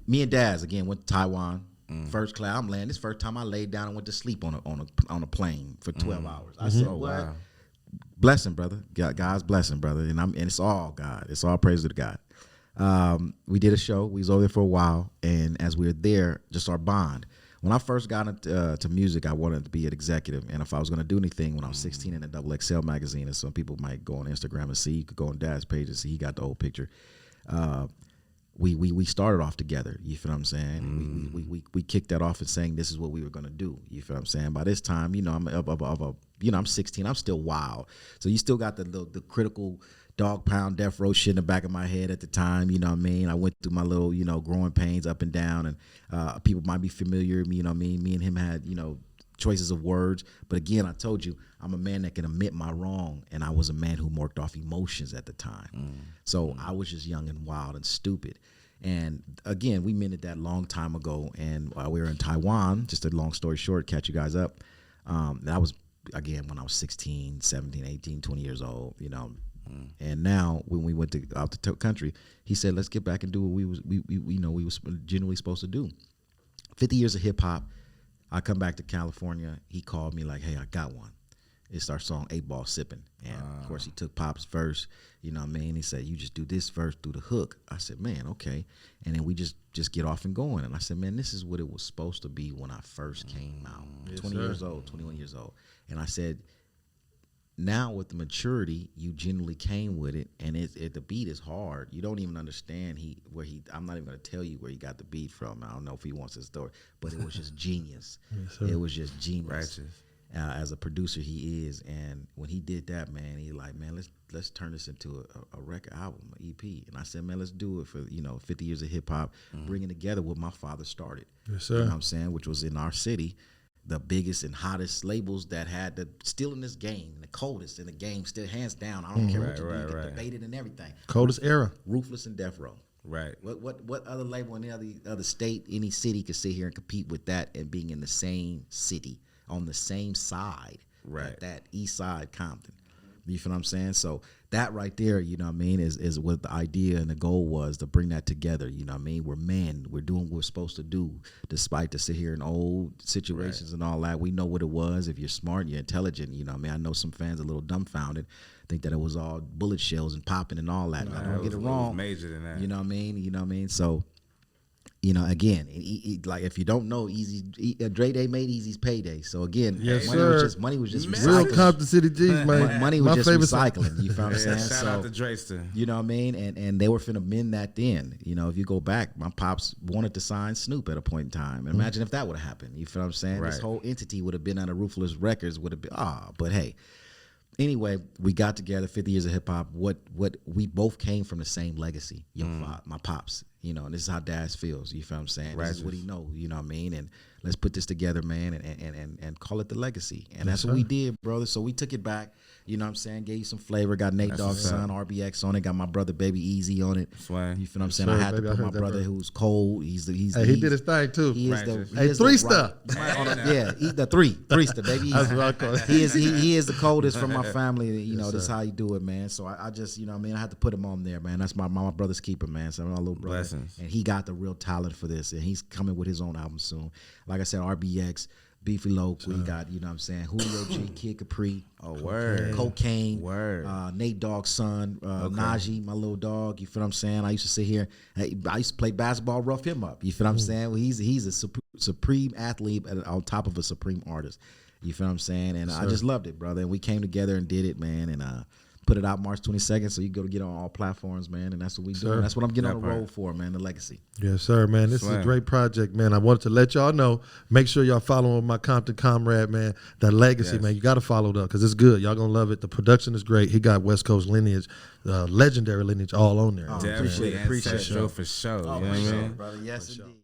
me and Daz again went to Taiwan. First class. I'm laying. This first time I laid down and went to sleep on a plane for 12 hours. I said, "What? Wow. Blessing, brother. God's blessing, brother." And it's all God. It's all praise to God. We did a show. We was over there for a while, and as we were there, just our bond. When I first got into music, I wanted to be an executive, and if I was going to do anything when I was 16 in a XXL magazine, and some people might go on Instagram and see, you could go on Dad's page and see he got the whole picture. We started off together. You feel what I'm saying? We kicked that off and saying this is what we were going to do. You feel what I'm saying? By this time, I'm 16. I'm still wild, so you still got the critical dog pound death row shit in the back of my head at the time, you know what I mean? I went through my little, growing pains up and down, and people might be familiar, you know what I mean? Me and him had, choices of words. But again, I told you, I'm a man that can admit my wrong, and I was a man who worked off emotions at the time. So I was just young and wild and stupid. And again, we meant it that long time ago, and while we were in Taiwan, just a long story short, catch you guys up, that was, again, when I was 16, 17, 18, 20 years old, And now, when we went out the country, he said, "Let's get back and do what we was genuinely supposed to do." 50 years of hip hop. I come back to California. He called me like, "Hey, I got one." It's our song 8 Ball Sippin'. And of course, he took Pop's verse. You know what I mean? He said, "You just do this verse through the hook." I said, "Man, okay." And then we just get off and going. And I said, "Man, this is what it was supposed to be when I first came out. Yes, 20 sir. years old, 21 years old." And I said, now with the maturity, you genuinely came with it, and the beat is hard. You don't even understand I'm not even going to tell you where he got the beat from. I don't know if he wants his story, but it was just genius. Yes, sir. It was just genius. Righteous. As a producer, he is, and when he did that, man, he like, "Man, let's turn this into a record album, an EP." And I said, "Man, let's do it for 50 years of hip hop, bringing together what my father started." Yes, sir. You know what I'm saying? Which was in our city. The biggest and hottest labels that had still in this game, the coldest in the game, still hands down. I don't care what you do, you get debated and everything. Coldest era. Ruthless and Death Row. Right. What other label in any other state, any city could sit here and compete with that and being in the same city, on the same side, Right. that east side Compton. You feel what I'm saying? So that right there, you know what I mean, is what the idea and the goal was, to bring that together. You know what I mean? We're men. We're doing what we're supposed to do, despite the sit here in old situations and all that. We know what it was. If you're smart, you're intelligent. You know what I mean? I know some fans are a little dumbfounded, think that it was all bullet shells and popping and all that. Nah, Don't get it wrong. It was major than that. You know what I mean? You know what I mean? So, again, like if you don't know, Dre Day made Eazy's payday. So again, Yes, money was just Real recycling. Compton City G's, man. Money was My just favorite song. recycling. You feel what I'm saying? Shout out to Drayster. You know what I mean? And they were finna mend that then. If you go back, my pops wanted to sign Snoop at a point in time. And imagine if that would have happened. You feel what I'm saying? Right. This whole entity would have been under Ruthless Records, would have been, but hey. Anyway, we got together, 50 years of hip hop. What we both came from the same legacy. My pops, and this is how Daz feels. You feel what I'm saying? This is what he knows. You know what I mean? And let's put this together, man, and call it the legacy. And that's what we did, brother. So we took it back. You know what I'm saying? Gave you some flavor. Got Nate Dogg's son, RBX on it. Got my brother Baby Easy on it. Swang. You feel what I'm saying? I had to put my brother who's cold. He did his thing too. He is the Hey, three-star. The three-star, Baby Easy. That's what I call it. He is the coldest from my family. Yes, This is sir. how you do it, man. So I just, I had to put him on there, man. That's my brother's keeper, man. So my little brother. Blessings. And he got the real talent for this. And he's coming with his own album soon. Like I said, RBX, Beefy Loke, we got, you know what I'm saying, Julio G, Kid Capri. Oh, word. Cocaine. Word. Nate Dogg's son, Najee, my little dog. You feel what I'm saying? I used to sit here. I used to play basketball, rough him up. You feel what I'm saying? Well, he's a supreme athlete on top of a supreme artist. You feel what I'm saying? And I just loved it, brother. And we came together and did it, man. And put it out March 22nd, so you go to get on all platforms, man. And that's what we do. And that's what I'm getting on the road for, man. The legacy. Yes, sir, man. This is a great project, man. I wanted to let y'all know. Make sure y'all following my Compton comrade, man. That legacy, man. You got to follow that because it's good. Y'all gonna love it. The production is great. He got West Coast lineage, legendary lineage, all on there. Definitely. Appreciate it. For sure. Oh, you know what I mean? brother. Yes, indeed.